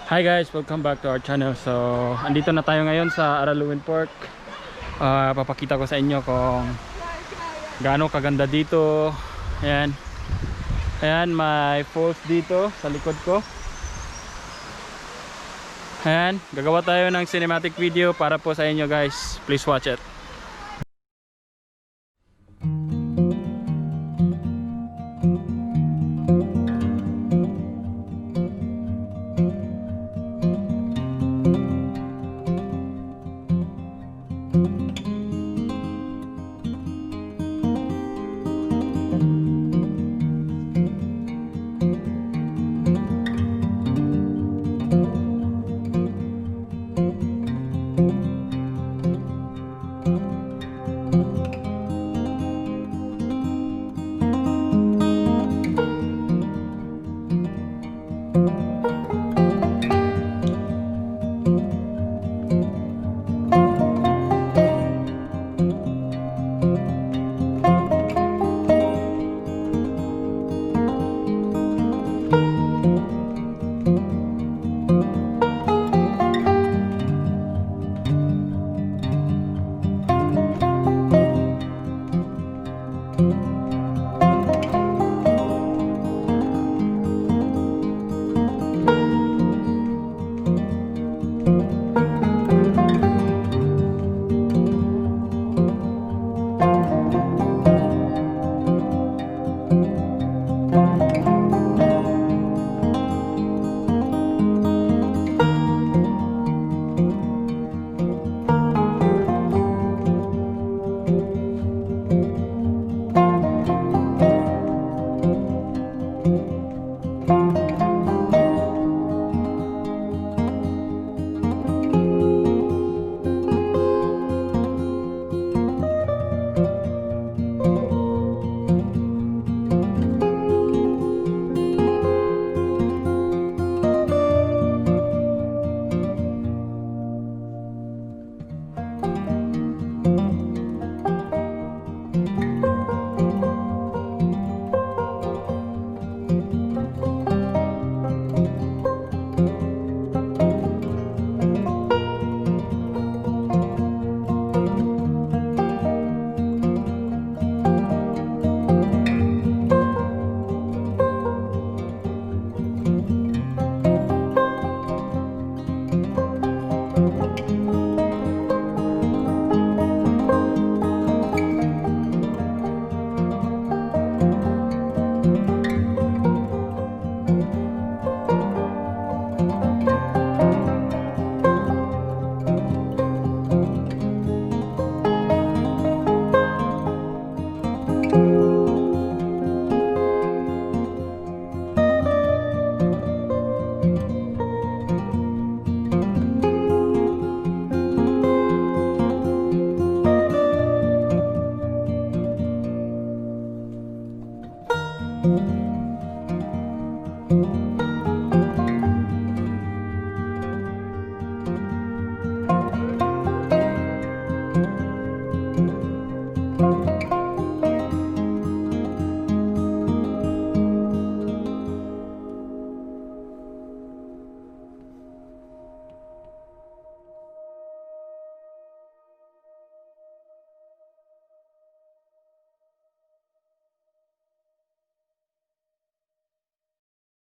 Hi guys, welcome back to our channel. So, andito na tayo ngayon sa Araluen Park. Papakita ko sa inyo kung gaano kaganda dito. Ayan. Ayan, may falls dito sa likod ko. Ayan, gagawa tayo ng cinematic video para po sa inyo guys. Please watch it.